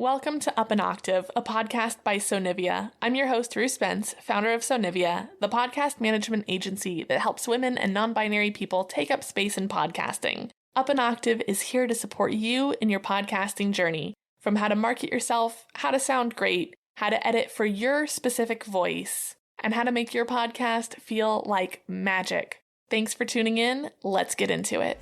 Welcome to Up An Octave, a podcast by Sonivia. I'm your host, Rue Spence, founder of Sonivia, the podcast management agency that helps women and non-binary people take up space in podcasting. Up An Octave is here to support you in your podcasting journey, from how to market yourself, how to sound great, how to edit for your specific voice, and how to make your podcast feel like magic. Thanks for tuning in. Let's get into it.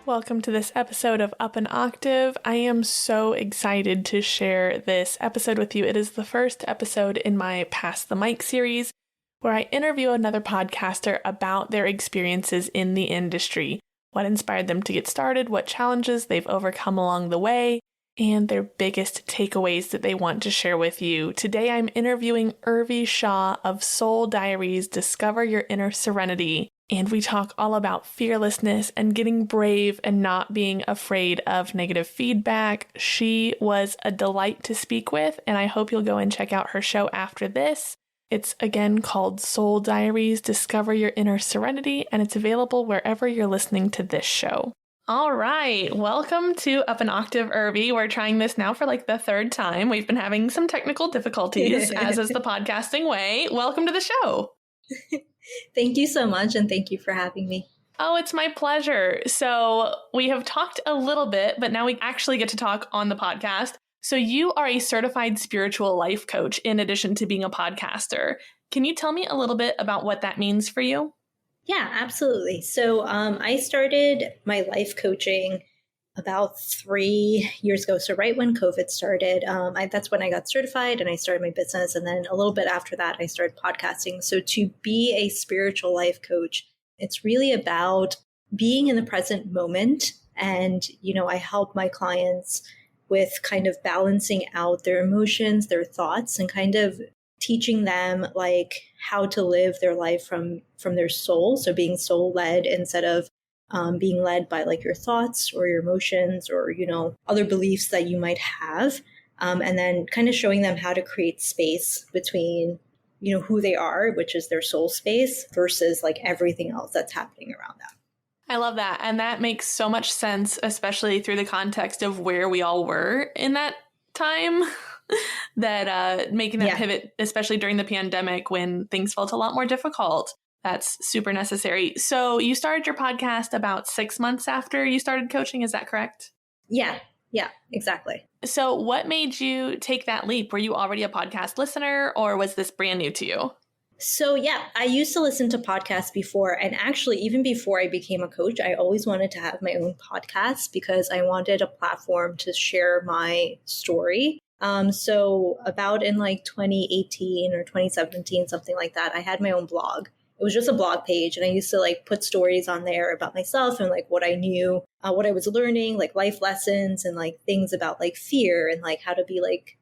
Welcome to this episode of Up An Octave. I am so excited to share this episode with you. It is the first episode in my Pass the Mic series where I interview another podcaster about their experiences in the industry, what inspired them to get started, what challenges they've overcome along the way, and their biggest takeaways that they want to share with you. Today I'm interviewing Urvi Shah of Soul Diaries, Discover Your Inner Serenity. And we talk all about fearlessness and getting brave and not being afraid of negative feedback. She was a delight to speak with, and I hope you'll go and check out her show after this. It's again called Soul Diaries, Discover Your Inner Serenity, and it's available wherever you're listening to this show. All right, welcome to Up An Octave, Urvi. We're trying this now for like the third time. We've been having some technical difficulties, as is the podcasting way. Welcome to the show. Thank you so much, and thank you for having me. Oh, it's my pleasure. So we have talked a little bit, but now we actually get to talk on the podcast. So you are a certified spiritual life coach in addition to being a podcaster. Can you tell me a little bit about what that means for you? Yeah, absolutely. So I started my life coaching about 3 years ago. So right when COVID started, that's when I got certified and I started my business. And then a little bit after that, I started podcasting. So to be a spiritual life coach, it's really about being in the present moment. And, I help my clients with kind of balancing out their emotions, their thoughts, and kind of teaching them like how to live their life from their soul. So being soul led instead of being led by like your thoughts or your emotions or, other beliefs that you might have. And then kind of showing them how to create space between, who they are, which is their soul space, versus like everything else that's happening around them. I love that. And that makes so much sense, especially through the context of where we all were in that time, that making that pivot, especially during the pandemic when things felt a lot more difficult. That's super necessary. So you started your podcast about 6 months after you started coaching. Is that correct? Yeah, exactly. So what made you take that leap? Were you already a podcast listener or was this brand new to you? So I used to listen to podcasts before. And actually, even before I became a coach, I always wanted to have my own podcast because I wanted a platform to share my story. So about in like 2018 or 2017, something like that, I had my own blog. It was just a blog page, and I used to like put stories on there about myself and like what I knew, what I was learning, like life lessons and like things about like fear and like how to be like,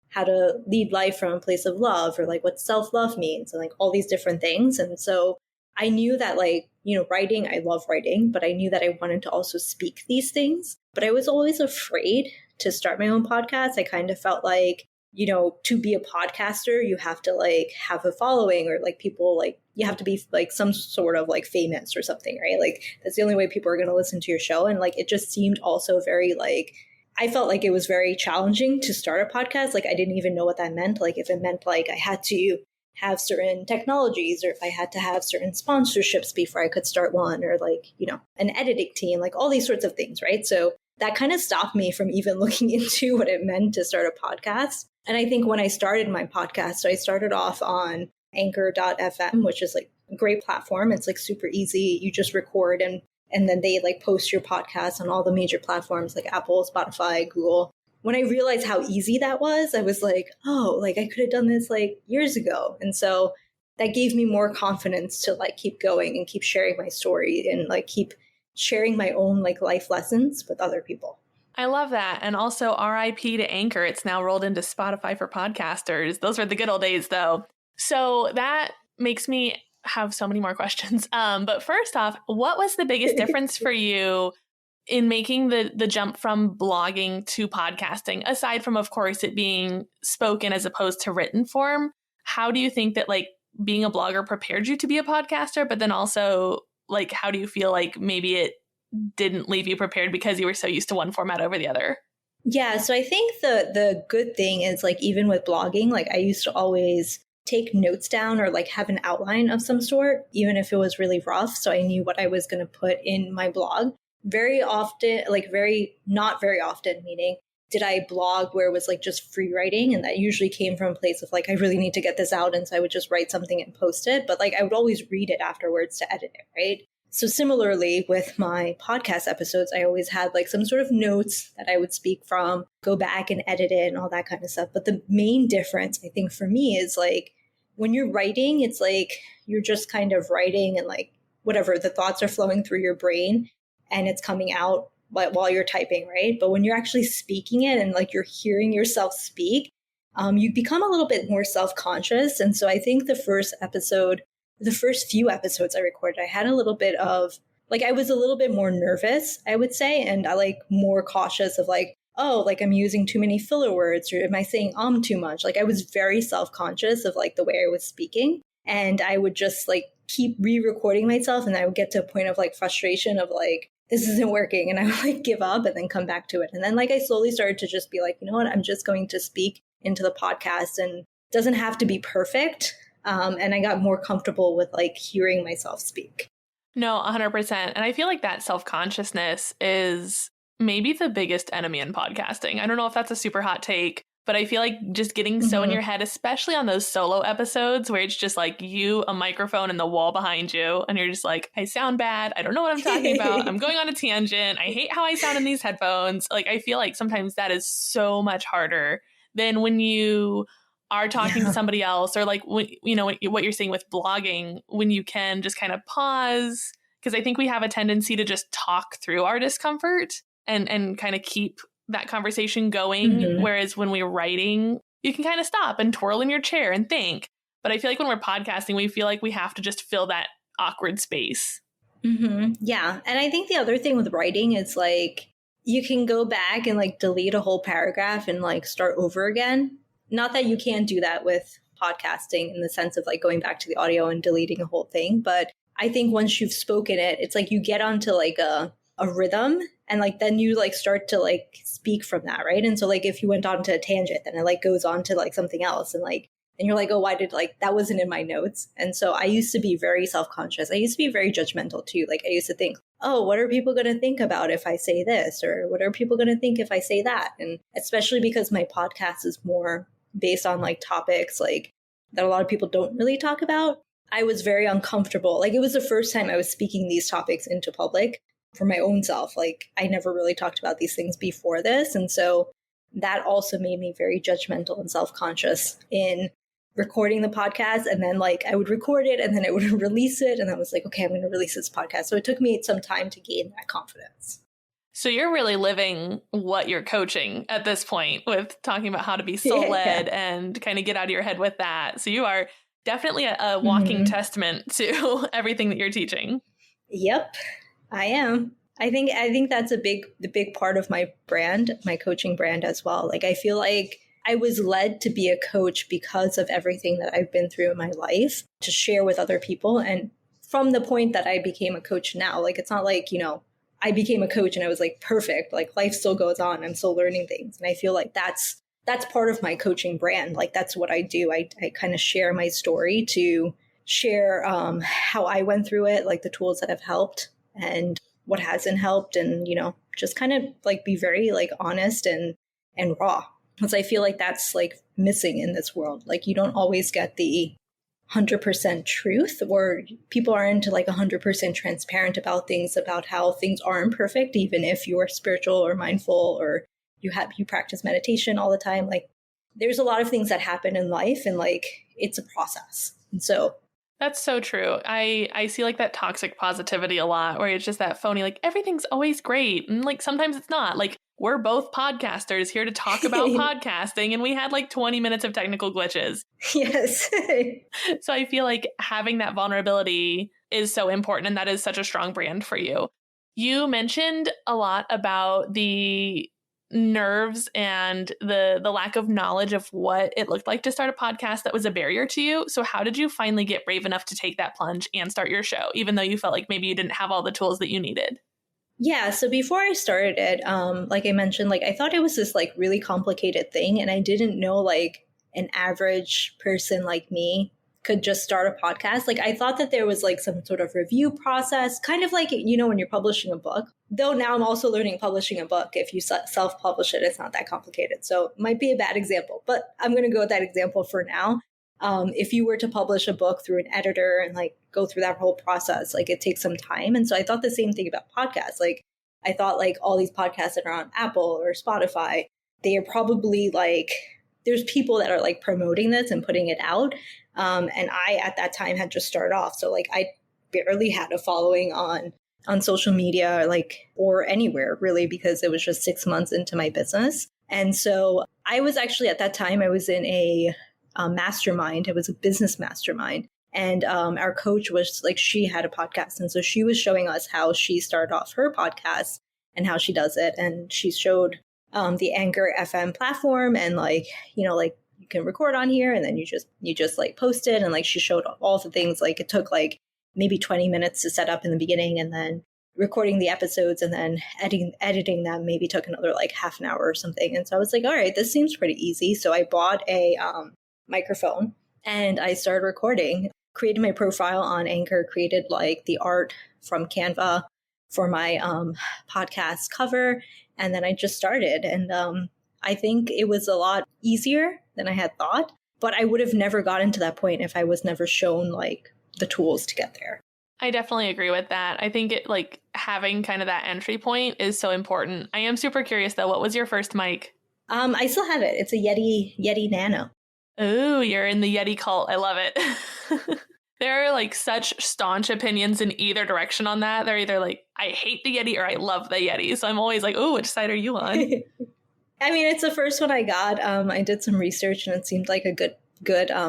how to lead life from a place of love or like what self-love means and like all these different things. And so I knew that like, writing, I love writing, but I knew that I wanted to also speak these things. But I was always afraid to start my own podcast. I kind of felt like, to be a podcaster, you have to like have a following or like people like you have to be like some sort of like famous or something, right? Like that's the only way people are going to listen to your show. And like it just seemed also very like I felt like it was very challenging to start a podcast. Like I didn't even know what that meant. Like if it meant like I had to have certain technologies or if I had to have certain sponsorships before I could start one or like, an editing team, like all these sorts of things, right? So that kind of stopped me from even looking into what it meant to start a podcast. And I think when I started my podcast, so I started off on anchor.fm, which is like a great platform. It's like super easy. You just record and then they like post your podcast on all the major platforms like Apple, Spotify, Google. When I realized how easy that was, I was like, oh, like I could have done this like years ago. And so that gave me more confidence to like keep going and keep sharing my story and like keep sharing my own like life lessons with other people. I love that. And also RIP to Anchor. It's now rolled into Spotify for podcasters. Those were the good old days though. So that makes me have so many more questions. But first off, what was the biggest difference for you in making the jump from blogging to podcasting, aside from, of course, it being spoken as opposed to written form, how do you think that like being a blogger prepared you to be a podcaster? But then also, like, how do you feel like maybe it didn't leave you prepared because you were so used to one format over the other? Yeah, so I think the good thing is like even with blogging, like I used to always take notes down or like have an outline of some sort, even if it was really rough. So I knew what I was going to put in my blog. Very often, like not very often, meaning did I blog where it was like just free writing? And that usually came from a place of like, I really need to get this out. And so I would just write something and post it. But like I would always read it afterwards to edit it, right? So similarly with my podcast episodes, I always had like some sort of notes that I would speak from, go back and edit it and all that kind of stuff. But the main difference, I think for me is like when you're writing, it's like you're just kind of writing and like whatever, the thoughts are flowing through your brain and it's coming out while you're typing, right? But when you're actually speaking it and like you're hearing yourself speak, you become a little bit more self-conscious. And so I think the first few episodes I recorded, I had a little bit of like, I was a little bit more nervous, I would say. And I like more cautious of like, oh, like I'm using too many filler words or am I saying too much? Like I was very self-conscious of like the way I was speaking. And I would just like keep re-recording myself. And I would get to a point of like frustration of like, this isn't working. And I would like give up and then come back to it. And then like I slowly started to just be like, you know what, I'm just going to speak into the podcast and it doesn't have to be perfect. And I got more comfortable with like hearing myself speak. No, 100%. And I feel like that self-consciousness is maybe the biggest enemy in podcasting. I don't know if that's a super hot take, but I feel like just getting so in your head, especially on those solo episodes where it's just like you, a microphone, and the wall behind you. And you're just like, I sound bad. I don't know what I'm talking about. I'm going on a tangent. I hate how I sound in these headphones. Like, I feel like sometimes that is so much harder than when you are talking to somebody else, or like, when, you know, what you're saying with blogging, when you can just kind of pause. Because I think we have a tendency to just talk through our discomfort and kind of keep that conversation going. Whereas when we're writing, you can kind of stop and twirl in your chair and think. But I feel like when we're podcasting, we feel like we have to just fill that awkward space. Yeah. And I think the other thing with writing is like, you can go back and like delete a whole paragraph and like start over again. Not that you can't do that with podcasting in the sense of like going back to the audio and deleting a whole thing. But I think once you've spoken it, it's like you get onto like a rhythm and like then you like start to like speak from that, right? And so like if you went on to a tangent, then it like goes on to like something else and like and you're like, oh, why did like that wasn't in my notes? And so I used to be very self-conscious. I used to be very judgmental too. Like I used to think, oh, what are people going to think about if I say this? Or what are people going to think if I say that? And especially because my podcast is more based on like topics like that a lot of people don't really talk about. I was very uncomfortable. Like it was the first time I was speaking these topics into public for my own self. Like I never really talked about these things before this. And so that also made me very judgmental and self-conscious in recording the podcast. And then like I would record it and then I would release it. And I was like, okay, I'm going to release this podcast. So it took me some time to gain that confidence. So you're really living what you're coaching at this point with talking about how to be soul-led and kind of get out of your head with that. So you are definitely a walking testament to everything that you're teaching. Yep, I am. I think that's the big part of my brand, my coaching brand as well. Like I feel like I was led to be a coach because of everything that I've been through in my life to share with other people. And from the point that I became a coach now, like it's not like, you know, I became a coach and I was like perfect, like life still goes on. I'm still learning things. And I feel like that's part of my coaching brand. Like that's what I do. I kind of share my story to share how I went through it, like the tools that have helped and what hasn't helped. And, you know, just kind of like be very like honest and raw. Because I feel like that's like missing in this world. Like you don't always get the 100% truth, or people aren't like 100% transparent about things, about how things aren't perfect, even if you're spiritual or mindful or you practice meditation all the time. Like there's a lot of things that happen in life and like it's a process. And so that's so true. I see like that toxic positivity a lot where it's just that phony, like everything's always great. And like sometimes it's not. Like we're both podcasters here to talk about podcasting and we had like 20 minutes of technical glitches. Yes. So I feel like having that vulnerability is so important and that is such a strong brand for you. You mentioned a lot about the nerves and the lack of knowledge of what it looked like to start a podcast that was a barrier to you. So how did you finally get brave enough to take that plunge and start your show, even though you felt like maybe you didn't have all the tools that you needed? Yeah, so before I started it, like I mentioned, like I thought it was this like really complicated thing, and I didn't know like an average person like me could just start a podcast. Like I thought that there was like some sort of review process, kind of like, you know, when you're publishing a book. Though now I'm also learning publishing a book. If you self-publish it, it's not that complicated. So it might be a bad example, but I'm going to go with that example for now. If you were to publish a book through an editor and like go through that whole process, like it takes some time. And so I thought the same thing about podcasts. Like I thought like all these podcasts that are on Apple or Spotify, they are probably like, there's people that are like promoting this and putting it out. And I, at that time, had just started off. So like I barely had a following on social media, like, or anywhere really, because it was just 6 months into my business. And so I was actually at that time, I was in a mastermind. It was a business mastermind. And our coach was like, she had a podcast. And so she was showing us how she started off her podcast and how she does it. And she showed the Anchor FM platform and like, you know, like you can record on here and then you just like post it. And like she showed all the things. Like it took like maybe 20 minutes to set up in the beginning, and then recording the episodes and then editing them maybe took another like half an hour or something. And so I was like, all right, this seems pretty easy. So I bought a microphone and I started recording, created my profile on Anchor, created like the art from Canva for my podcast cover. And then I just started. And I think it was a lot easier than I had thought, but I would have never gotten to that point if I was never shown like the tools to get there. I definitely agree with that. I think it like having kind of that entry point is so important. I am super curious though. What was your first mic? I still have it. It's a Yeti Nano. Ooh, you're in the Yeti cult. I love it. There are like such staunch opinions in either direction on that. They're either like, I hate the Yeti or I love the Yeti. So I'm always like, oh, which side are you on? I mean, it's the first one I got. I did some research and it seemed like a good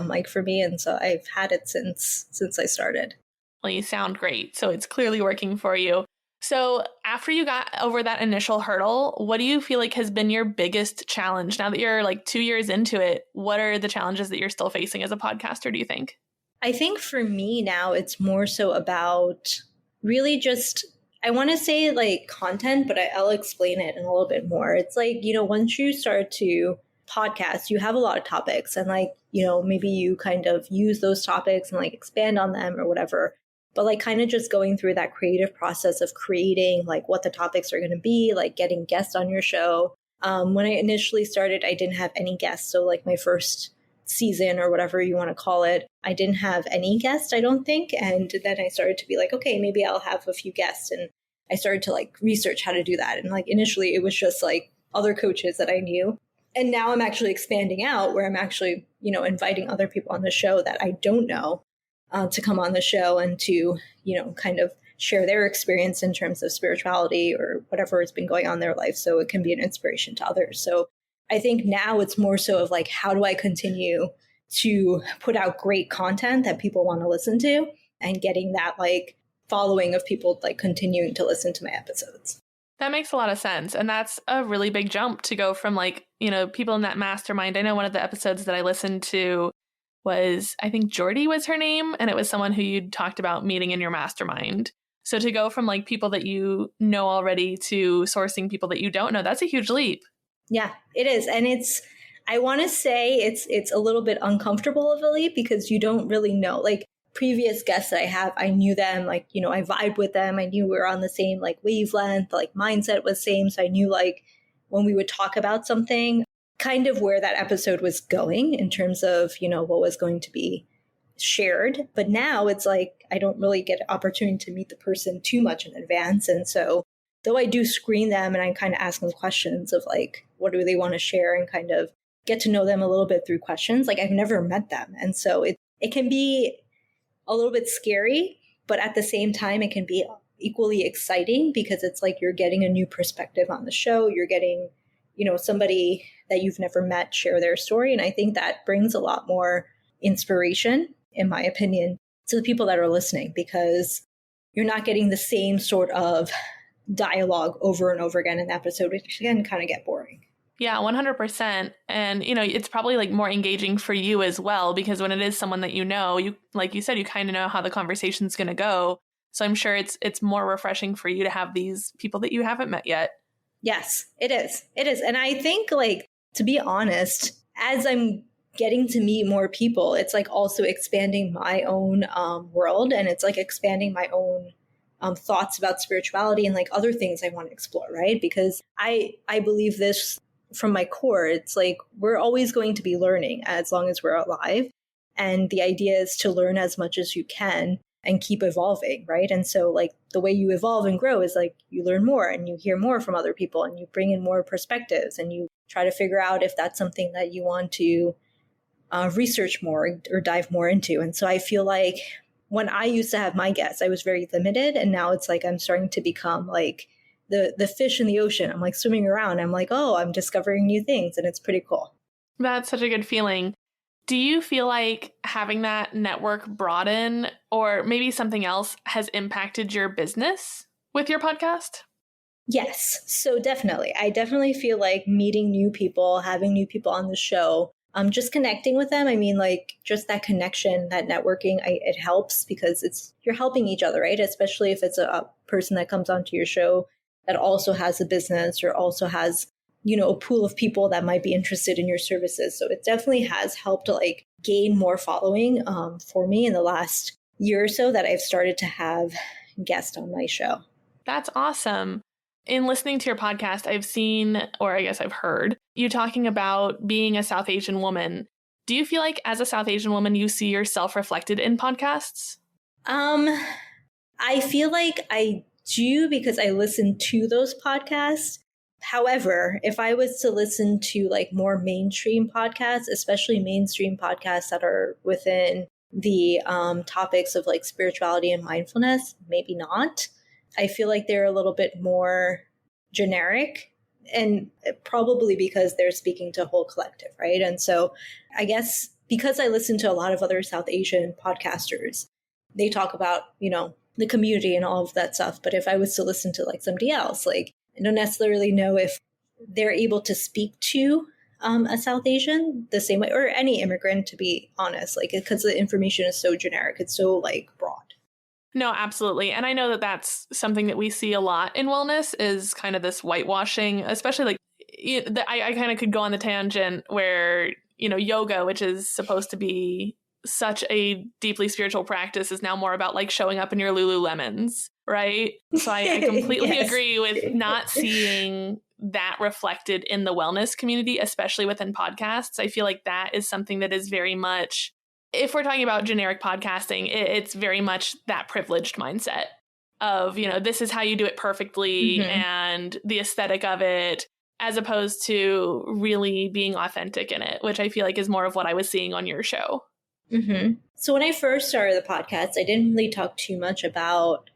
mic for me. And so I've had it since I started. Well, you sound great. So it's clearly working for you. So after you got over that initial hurdle, what do you feel like has been your biggest challenge? Now that you're like 2 years into it, what are the challenges that you're still facing as a podcaster, do you think? I think for me now, it's more so about really just, I want to say like content, but I'll explain it in a little bit more. It's like, you know, once you start to podcast, you have a lot of topics and like, you know, maybe you kind of use those topics and like expand on them or whatever. But like kind of just going through that creative process of creating like what the topics are going to be, like getting guests on your show. When I initially started, I didn't have any guests. So like my first season or whatever you want to call it, I didn't have any guests, I don't think. And then I started to be like, okay, maybe I'll have a few guests. And I started to like research how to do that. And like initially it was just like other coaches that I knew. And now I'm actually expanding out where I'm actually, you know, inviting other people on the show that I don't know to come on the show and to, you know, kind of share their experience in terms of spirituality or whatever has been going on in their life. So it can be an inspiration to others. So I think now it's more so of like, how do I continue to put out great content that people want to listen to and getting that like following of people like continuing to listen to my episodes. That makes a lot of sense. And that's a really big jump to go from like, you know, people in that mastermind. I know one of the episodes that I listened to was, I think Jordy was her name. And it was someone who you'd talked about meeting in your mastermind. So to go from like people that you know already to sourcing people that you don't know, that's a huge leap. Yeah, it is. And it's, I want to say it's a little bit uncomfortable of a leap because you don't really know. Like previous guests that I have, I knew them, like, you know, I vibed with them. I knew we were on the same like wavelength, like mindset was same. So I knew like when we would talk about something, kind of where that episode was going in terms of, you know, what was going to be shared. But now it's like, I don't really get an opportunity to meet the person too much in advance. And so though I do screen them and I kind of ask them questions of like, what do they want to share and kind of get to know them a little bit through questions. Like I've never met them. And so it can be a little bit scary, but at the same time, it can be equally exciting because it's like you're getting a new perspective on the show. You're getting, you know, somebody that you've never met share their story. And I think that brings a lot more inspiration, in my opinion, to the people that are listening because you're not getting the same sort of dialogue over and over again in the episode, which can kind of get boring. Yeah, 100%. And, it's probably like more engaging for you as well, because when it is someone that you, like you said, you kind of know how the conversation's going to go. So I'm sure it's more refreshing for you to have these people that you haven't met yet. Yes, it is. It is. And I think, like, to be honest, as I'm getting to meet more people, it's like also expanding my own world, and it's like expanding my own thoughts about spirituality and like other things I want to explore, right? Because I believe this from my core. It's like we're always going to be learning as long as we're alive. And the idea is to learn as much as you can and keep evolving, right? And so like the way you evolve and grow is like you learn more and you hear more from other people and you bring in more perspectives and you try to figure out if that's something that you want to research more or dive more into. And so I feel like when I used to have my guests, I was very limited. And now it's like I'm starting to become like the fish in the ocean. I'm like swimming around. I'm like, oh, I'm discovering new things. And it's pretty cool. That's such a good feeling. Do you feel like having that network broaden or maybe something else has impacted your business with your podcast? Yes. So definitely. I definitely feel like meeting new people, having new people on the show, just connecting with them. I mean, like just that connection, that networking, it helps because you're helping each other, right? Especially if it's a person that comes onto your show that also has a business or also has, a pool of people that might be interested in your services. So it definitely has helped to like gain more following for me in the last year or so that I've started to have guests on my show. That's awesome. In listening to your podcast, I've seen, or I guess I've heard, you talking about being a South Asian woman. Do you feel like as a South Asian woman, you see yourself reflected in podcasts? I feel like I do because I listen to those podcasts. However, if I was to listen to like more mainstream podcasts, especially mainstream podcasts that are within the topics of like spirituality and mindfulness, maybe not. I feel like they're a little bit more generic and probably because they're speaking to a whole collective, right? And so I guess because I listen to a lot of other South Asian podcasters, they talk about, the community and all of that stuff. But if I was to listen to like somebody else, like I don't necessarily know if they're able to speak to a South Asian the same way or any immigrant, to be honest, like because the information is so generic. It's so like broad. No, absolutely. And I know that that's something that we see a lot in wellness is kind of this whitewashing, especially like I kind of could go on the tangent where, yoga, which is supposed to be such a deeply spiritual practice, is now more about like showing up in your Lululemons, right? So I completely Yes. agree with not seeing that reflected in the wellness community, especially within podcasts. I feel like that is something that is very much, if we're talking about generic podcasting, it's very much that privileged mindset of, this is how you do it perfectly and the aesthetic of it, as opposed to really being authentic in it, which I feel like is more of what I was seeing on your show. So when I first started the podcast, I didn't really talk too much about,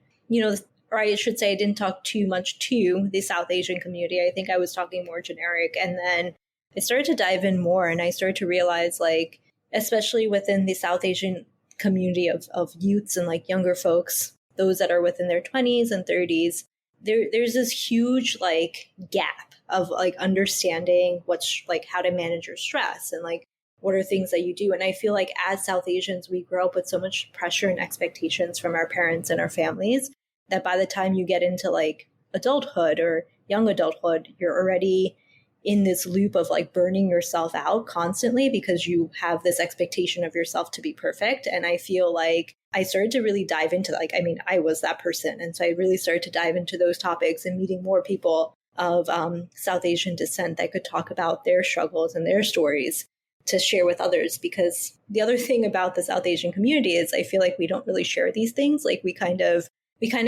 or I should say I didn't talk too much to the South Asian community. I think I was talking more generic. And then I started to dive in more and I started to realize like, especially within the South Asian community of youths and like younger folks, those that are within their 20s and 30s, there's this huge like gap of like understanding what's like how to manage your stress and like what are things that you do. And I feel like as South Asians, we grow up with so much pressure and expectations from our parents and our families that by the time you get into like adulthood or young adulthood, you're already in this loop of like burning yourself out constantly because you have this expectation of yourself to be perfect. And I feel like I started to really dive into I was that person. And so I really started to dive into those topics and meeting more people of South Asian descent that could talk about their struggles and their stories to share with others. Because the other thing about the South Asian community is I feel like we don't really share these things. Like we kind of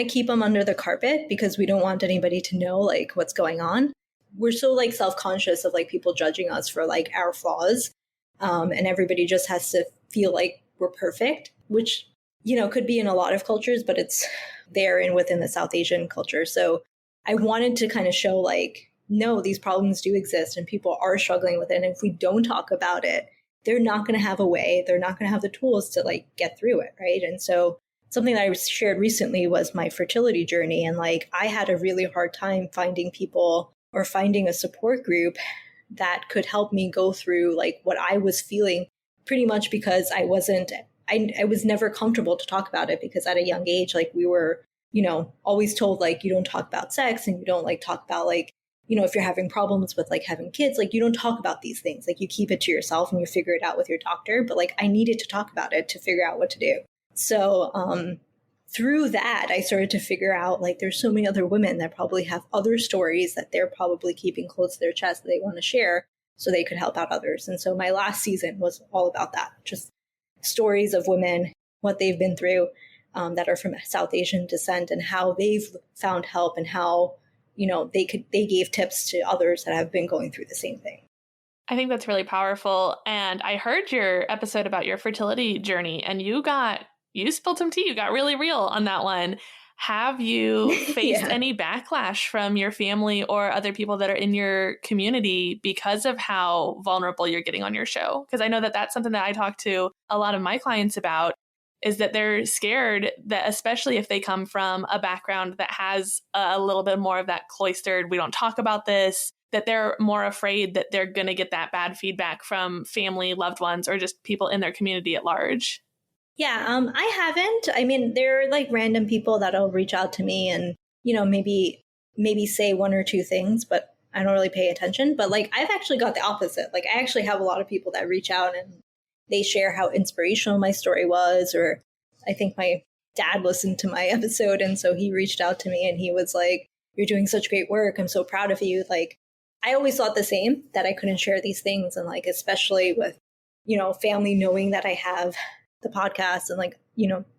keep them under the carpet because we don't want anybody to know like what's going on. We're so like self-conscious of like people judging us for like our flaws. And everybody just has to feel like we're perfect, which, could be in a lot of cultures, but it's there and within the South Asian culture. So I wanted to kind of show like, no, these problems do exist and people are struggling with it. And if we don't talk about it, they're not going to have a way. They're not going to have the tools to like get through it. Right. And so something that I shared recently was my fertility journey. And like, I had a really hard time finding people or finding a support group that could help me go through like what I was feeling, pretty much because I was never comfortable to talk about it, because at a young age, like we were, always told like, you don't talk about sex, and you don't like talk about like, if you're having problems with like having kids, like you don't talk about these things, like you keep it to yourself and you figure it out with your doctor. But like I needed to talk about it to figure out what to do. So through that, I started to figure out like there's so many other women that probably have other stories that they're probably keeping close to their chest that they want to share so they could help out others. And so my last season was all about that, just stories of women, what they've been through, that are from South Asian descent, and how they've found help, and how they gave tips to others that have been going through the same thing. I think that's really powerful. And I heard your episode about your fertility journey, and you spilled some tea. You got really real on that one. Have you faced any backlash from your family or other people that are in your community because of how vulnerable you're getting on your show? Because I know that that's something that I talk to a lot of my clients about, is that they're scared that, especially if they come from a background that has a little bit more of that cloistered, we don't talk about this, that they're more afraid that they're going to get that bad feedback from family, loved ones, or just people in their community at large. Yeah, I haven't. I mean, there are like random people that'll reach out to me and, maybe say one or two things, but I don't really pay attention. But like, I've actually got the opposite. Like, I actually have a lot of people that reach out and they share how inspirational my story was. Or I think my dad listened to my episode, and so he reached out to me and he was like, "You're doing such great work. I'm so proud of you." Like, I always thought the same, that I couldn't share these things. And like, especially with, family knowing that I have the podcast and like,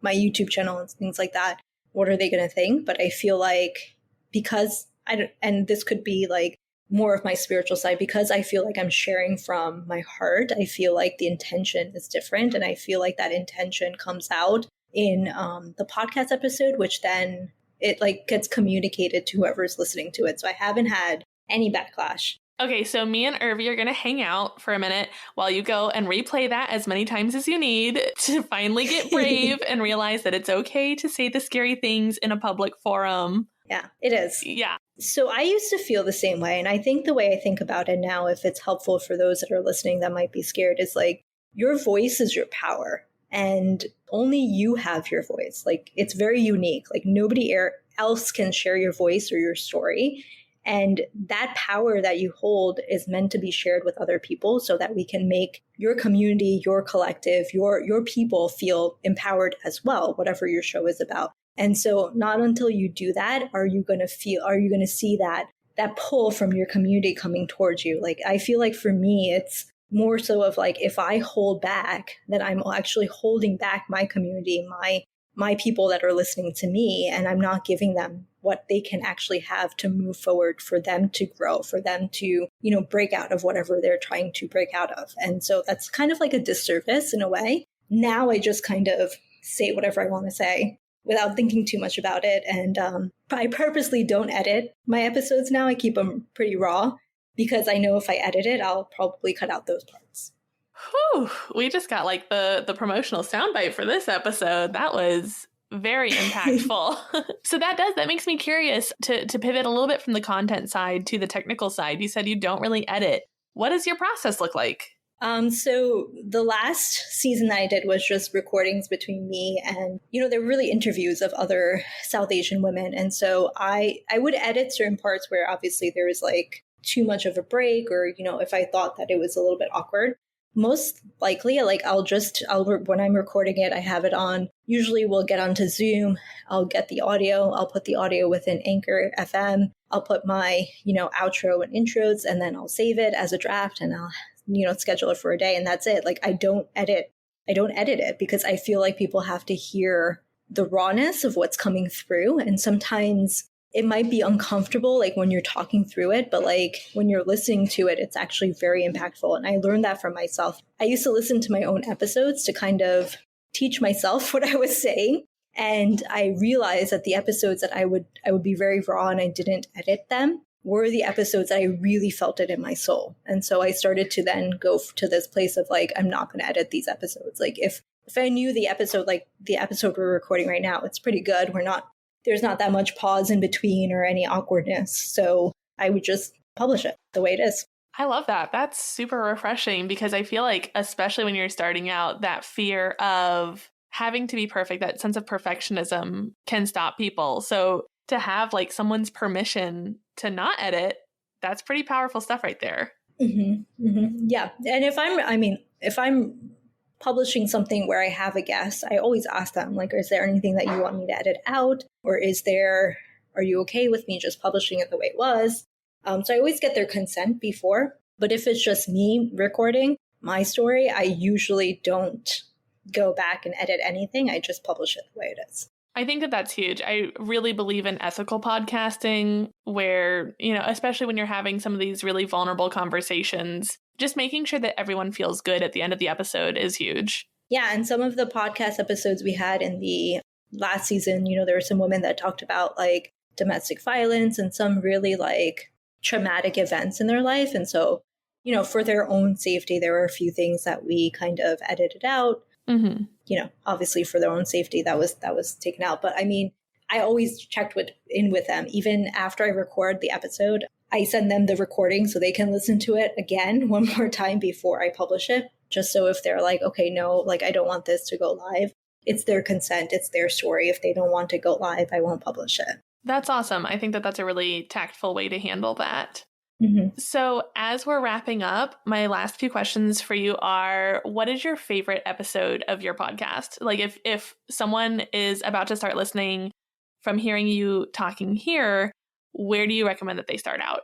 my YouTube channel and things like that, what are they going to think? But I feel like because and this could be like more of my spiritual side, because I feel like I'm sharing from my heart, I feel like the intention is different. And I feel like that intention comes out in the podcast episode, which then it like gets communicated to whoever's listening to it. So I haven't had any backlash. Okay, so me and Urvi are going to hang out for a minute while you go and replay that as many times as you need to finally get brave and realize that it's okay to say the scary things in a public forum. Yeah, it is. Yeah. So I used to feel the same way. And I think the way I think about it now, if it's helpful for those that are listening that might be scared, is like, your voice is your power. And only you have your voice. Like, it's very unique. Like, nobody else can share your voice or your story. And that power that you hold is meant to be shared with other people so that we can make your community, your collective, your people feel empowered as well, whatever your show is about. And so not until you do that are you going to see that pull from your community coming towards you. Like, I feel like for me, it's more so of like, if I hold back, then I'm actually holding back my community, my people that are listening to me, and I'm not giving them what they can actually have to move forward, for them to grow, for them to, break out of whatever they're trying to break out of. And so that's kind of like a disservice in a way. Now I just kind of say whatever I want to say without thinking too much about it. And I purposely don't edit my episodes now. I keep them pretty raw, because I know if I edit it, I'll probably cut out those parts. Whew, we just got like the promotional soundbite for this episode. That was very impactful. So that makes me curious to pivot a little bit from the content side to the technical side. You said you don't really edit. What does your process look like? So the last season that I did was just recordings between me and, they're really interviews of other South Asian women. And so I would edit certain parts where obviously there was like too much of a break, or, if I thought that it was a little bit awkward. Most likely, like I'll when I'm recording it, I have it on. Usually we'll get onto Zoom. I'll get the audio. I'll put the audio within Anchor FM. I'll put my, outro and intros, and then I'll save it as a draft, and I'll, schedule it for a day, and that's it. Like, I don't edit it, because I feel like people have to hear the rawness of what's coming through. And sometimes it might be uncomfortable, like when you're talking through it, but like when you're listening to it, it's actually very impactful. And I learned that from myself. I used to listen to my own episodes to kind of teach myself what I was saying. And I realized that the episodes that I would be very raw and I didn't edit them were the episodes that I really felt it in my soul. And so I started to then go to this place of like, I'm not going to edit these episodes. Like, if if I knew the episode, like the episode we're recording right now, it's pretty good. There's not that much pause in between or any awkwardness. So I would just publish it the way it is. I love that. That's super refreshing because I feel like, especially when you're starting out, that fear of having to be perfect, that sense of perfectionism can stop people. So to have like someone's permission to not edit, that's pretty powerful stuff right there. Mm-hmm, mm-hmm. Yeah. And if I'm publishing something where I have a guest, I always ask them, like, is there anything that you want me to edit out? Or are you okay with me just publishing it the way it was? So I always get their consent before. But if it's just me recording my story, I usually don't go back and edit anything. I just publish it the way it is. I think that that's huge. I really believe in ethical podcasting where, especially when you're having some of these really vulnerable conversations, just making sure that everyone feels good at the end of the episode is huge. Yeah. And some of the podcast episodes we had in the last season, there were some women that talked about like domestic violence and some really like traumatic events in their life. And so, for their own safety, there were a few things that we kind of edited out. Mm-hmm. Obviously for their own safety, that was taken out. But I mean, I always checked in with them. Even after I record the episode, I send them the recording so they can listen to it again one more time before I publish it. Just so if they're like, okay, no, like I don't want this to go live. It's their consent. It's their story. If they don't want to go live, I won't publish it. That's awesome. I think that that's a really tactful way to handle that. Mm-hmm. So as we're wrapping up, my last few questions for you are, what is your favorite episode of your podcast? Like if someone is about to start listening from hearing you talking here, where do you recommend that they start out?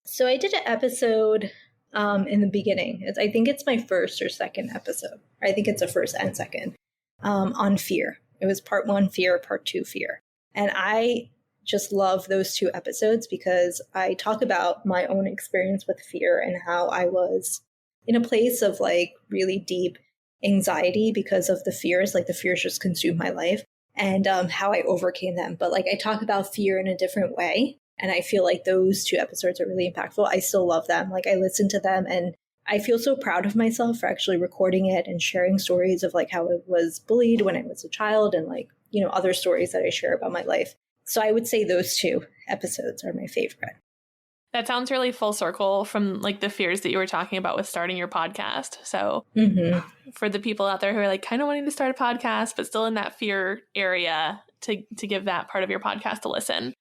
So I did an episode in the beginning. I think it's my first or second episode. I think it's a first and second on fear. It was part 1 fear, part 2 fear. And I just love those 2 episodes because I talk about my own experience with fear and how I was in a place of like really deep anxiety because of the fears, like the fears just consumed my life and how I overcame them. But like I talk about fear in a different way. And I feel like those 2 episodes are really impactful. I still love them. Like I listen to them and I feel so proud of myself for actually recording it and sharing stories of like how I was bullied when I was a child and like, other stories that I share about my life. So I would say those 2 episodes are my favorite. That sounds really full circle from like the fears that you were talking about with starting your podcast. So for the people out there who are like kind of wanting to start a podcast, but still in that fear area, to give that part of your podcast a listen.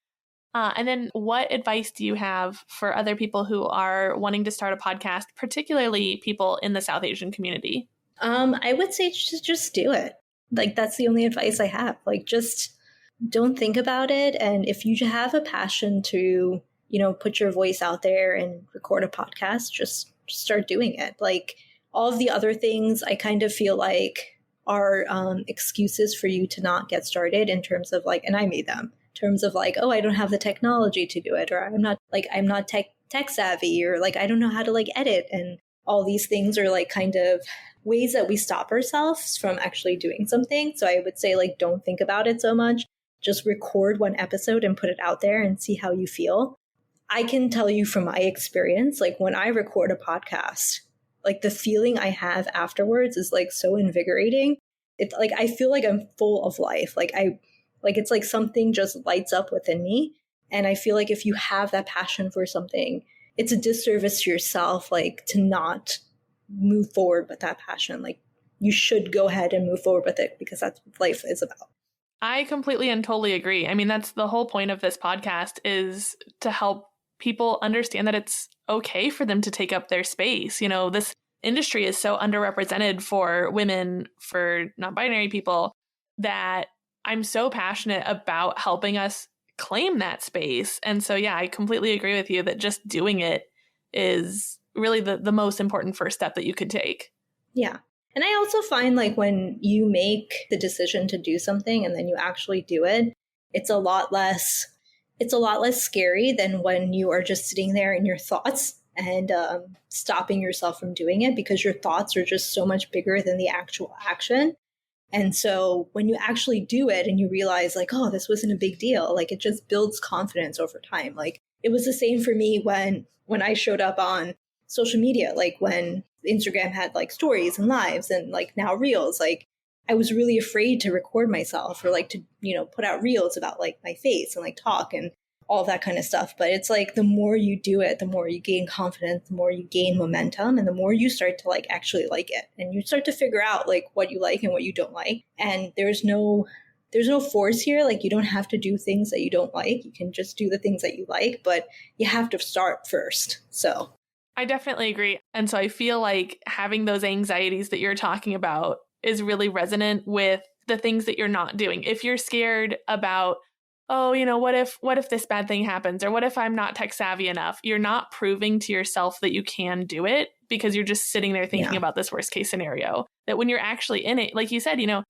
And then what advice do you have for other people who are wanting to start a podcast, particularly people in the South Asian community? I would say just do it. Like that's the only advice I have. Like just don't think about it. And if you have a passion to, put your voice out there and record a podcast, just start doing it. Like all of the other things I kind of feel like are excuses for you to not get started in terms of like, and I made them, in terms of like, oh, I don't have the technology to do it, or I'm not tech savvy, or like, I don't know how to like edit. And all these things are like kind of ways that we stop ourselves from actually doing something. So I would say like, don't think about it so much. Just record one episode and put it out there and see how you feel. I can tell you from my experience, like when I record a podcast, like the feeling I have afterwards is like so invigorating. It's like, I feel like I'm full of life. It's like something just lights up within me. And I feel like if you have that passion for something, it's a disservice to yourself, like to not move forward with that passion. Like you should go ahead and move forward with it because that's what life is about. I completely and totally agree. I mean, that's the whole point of this podcast, is to help people understand that it's okay for them to take up their space. This industry is so underrepresented for women, for non-binary people, that I'm so passionate about helping us claim that space. And so, yeah, I completely agree with you that just doing it is really the most important first step that you could take. Yeah. And I also find like when you make the decision to do something and then you actually do it, it's a lot less scary than when you are just sitting there in your thoughts and stopping yourself from doing it, because your thoughts are just so much bigger than the actual action. And so when you actually do it and you realize like, oh, this wasn't a big deal, like it just builds confidence over time. Like it was the same for me when I showed up on social media, like when Instagram had like stories and lives and like now reels, like I was really afraid to record myself or like to, put out reels about like my face and like talk and all that kind of stuff. But it's like the more you do it, the more you gain confidence, the more you gain momentum, and the more you start to like actually like it. And you start to figure out like what you like and what you don't like. And there's no force here. Like you don't have to do things that you don't like. You can just do the things that you like, but you have to start first. So I definitely agree. And so I feel like having those anxieties that you're talking about is really resonant with the things that you're not doing. If you're scared about, oh, what if this bad thing happens? Or what if I'm not tech savvy enough? You're not proving to yourself that you can do it because you're just sitting there thinking about this worst case scenario. That when you're actually in it, like you said, you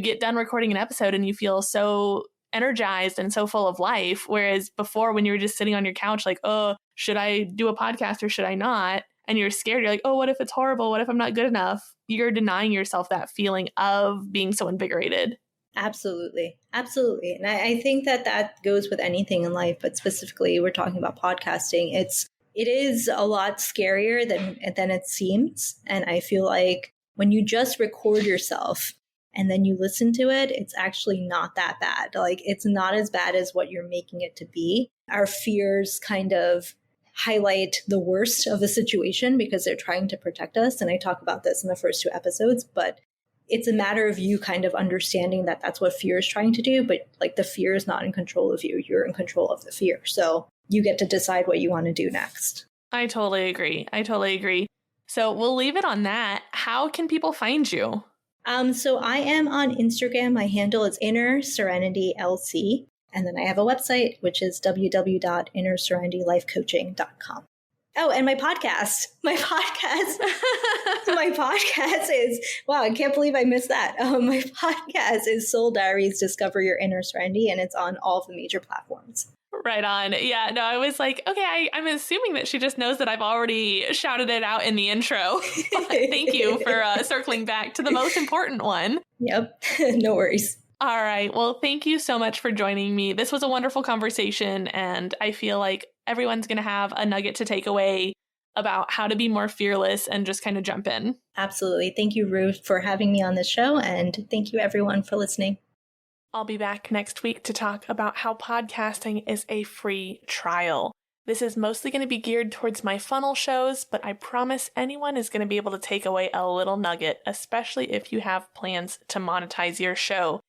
get done recording an episode and you feel so energized and so full of life. Whereas before, when you were just sitting on your couch, like, oh, should I do a podcast or should I not? And you're scared. You're like, oh, what if it's horrible? What if I'm not good enough? You're denying yourself that feeling of being so invigorated. Absolutely. Absolutely. And I think that goes with anything in life, but specifically we're talking about podcasting. It is a lot scarier than it seems. And I feel like when you just record yourself and then you listen to it, it's actually not that bad. Like it's not as bad as what you're making it to be. Our fears kind of highlight the worst of the situation because they're trying to protect us. And I talk about this in the first 2 episodes, but it's a matter of you kind of understanding that that's what fear is trying to do. But like the fear is not in control of you. You're in control of the fear. So you get to decide what you want to do next. I totally agree. So we'll leave it on that. How can people find you? So I am on Instagram. My handle is Inner Serenity LC. And then I have a website, which is www.innerserenitylifecoaching.com. Oh, and my podcast is, wow, I can't believe I missed that. My podcast is Soul Diaries, Discover Your Inner Serenity, and it's on all of the major platforms. Right on. Yeah, no, I was like, okay, I'm assuming that she just knows that I've already shouted it out in the intro. Thank you for circling back to the most important one. Yep, no worries. All right. Well, thank you so much for joining me. This was a wonderful conversation, and I feel like everyone's going to have a nugget to take away about how to be more fearless and just kind of jump in. Absolutely. Thank you, Rue, for having me on this show, and thank you, everyone, for listening. I'll be back next week to talk about how podcasting is a free trial. This is mostly going to be geared towards my funnel shows, but I promise anyone is going to be able to take away a little nugget, especially if you have plans to monetize your show.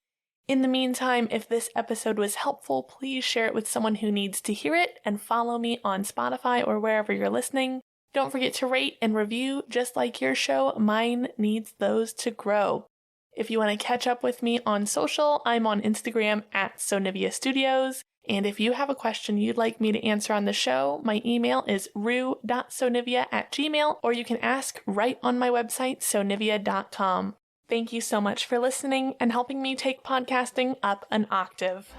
In the meantime, if this episode was helpful, please share it with someone who needs to hear it and follow me on Spotify or wherever you're listening. Don't forget to rate and review. Just like your show, mine needs those to grow. If you want to catch up with me on social, I'm on Instagram at Sonivia Studios. And if you have a question you'd like me to answer on the show, my email is rue.sonivia@gmail.com, or you can ask right on my website, sonivia.com. Thank you so much for listening and helping me take podcasting up an octave.